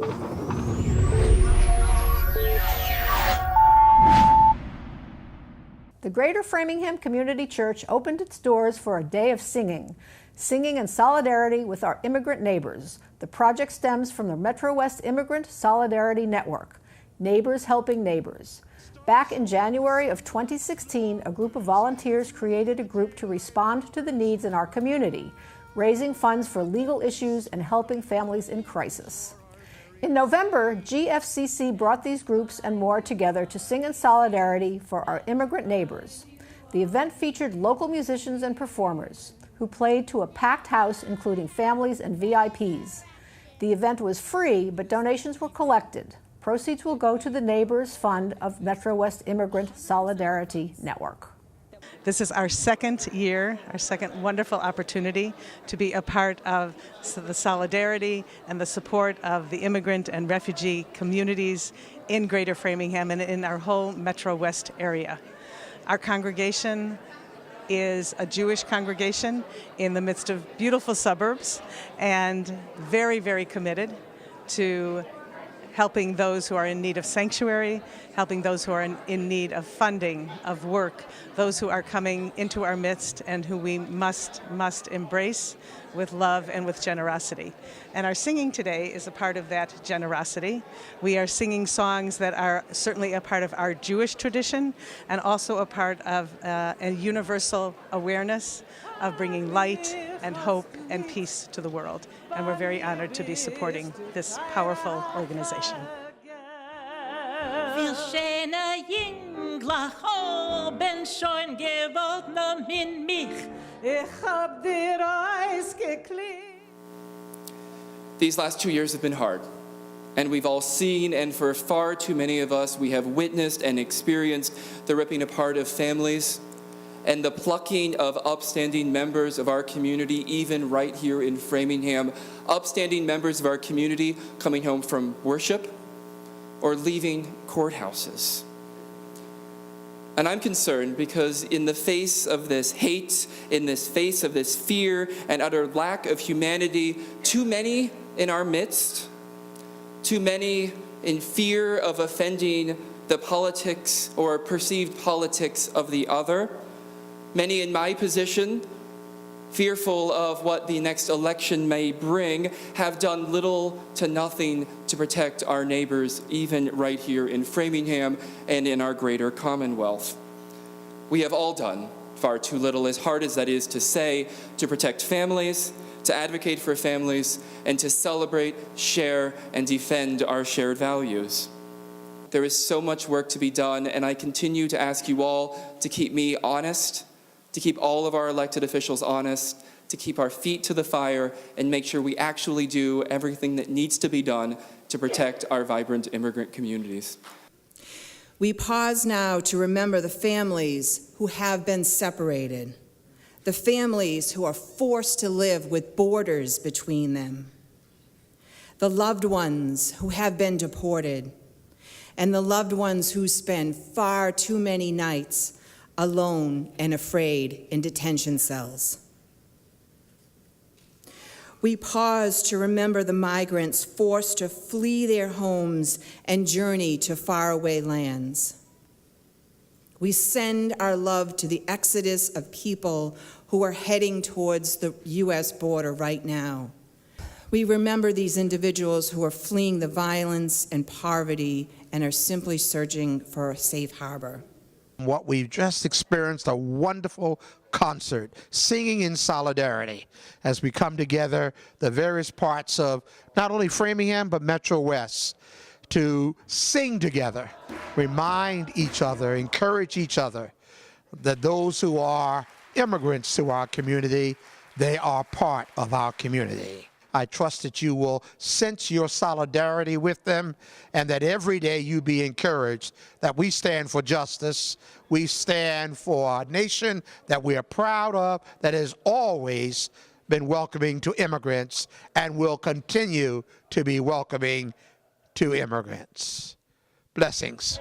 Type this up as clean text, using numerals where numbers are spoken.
The Greater Framingham Community Church opened its doors for a day of singing in solidarity with our immigrant neighbors. The project stems from the METROWEST Immigrant Solidarity Network, Neighbors Helping Neighbors. Back in January of 2016, a group of volunteers created a group to respond to the needs in our community, raising funds for legal issues and helping families in crisis. In November, GFCC brought these groups and more together to sing in solidarity for our immigrant neighbors. The event featured local musicians and performers who played to a packed house, including families and VIPs. The event was free, but donations were collected. Proceeds will go to the Neighbors Fund of METROWEST Immigrant Solidarity Network. This is our second year, our second wonderful opportunity to be a part of the solidarity and the support of the immigrant and refugee communities in Greater Framingham and in our whole METROWEST area. Our congregation is a Jewish congregation in the midst of beautiful suburbs and very, very committed to helping those who are in need of sanctuary, helping those who are in need of funding, of work, those who are coming into our midst and who we must embrace with love and with generosity. And our singing today is a part of that generosity. We are singing songs that are certainly a part of our Jewish tradition and also a part of a universal awareness of bringing light and hope and peace to the world. And we're very honored to be supporting this powerful organization. These last 2 years have been hard, and we've all seen, and for far too many of us, we have witnessed and experienced the ripping apart of families and the plucking of upstanding members of our community, even right here in Framingham, upstanding members of our community coming home from worship or leaving courthouses. And I'm concerned because in the face of this hate, in this face of this fear and utter lack of humanity, too many in our midst, too many in fear of offending the politics or perceived politics of the other, many in my position, fearful of what the next election may bring, have done little to nothing to protect our neighbors, even right here in Framingham and in our greater Commonwealth. We have all done far too little, as hard as that is to say, to protect families, to advocate for families, and to celebrate, share, and defend our shared values. There is so much work to be done, and I continue to ask you all to keep me honest, to keep all of our elected officials honest, to keep our feet to the fire and make sure we actually do everything that needs to be done to protect our vibrant immigrant communities. We pause now to remember the families who have been separated, the families who are forced to live with borders between them, the loved ones who have been deported, and the loved ones who spend far too many nights alone and afraid in detention cells. We pause to remember the migrants forced to flee their homes and journey to faraway lands. We send our love to the exodus of people who are heading towards the U.S. border right now. We remember these individuals who are fleeing the violence and poverty and are simply searching for a safe harbor. What we've just experienced, a wonderful concert, singing in solidarity as we come together, the various parts of not only Framingham, but METROWEST, to sing together, remind each other, encourage each other that those who are immigrants to our community, they are part of our community. I trust that you will sense your solidarity with them and that every day you be encouraged that we stand for justice, we stand for a nation that we are proud of, that has always been welcoming to immigrants and will continue to be welcoming to immigrants. Blessings.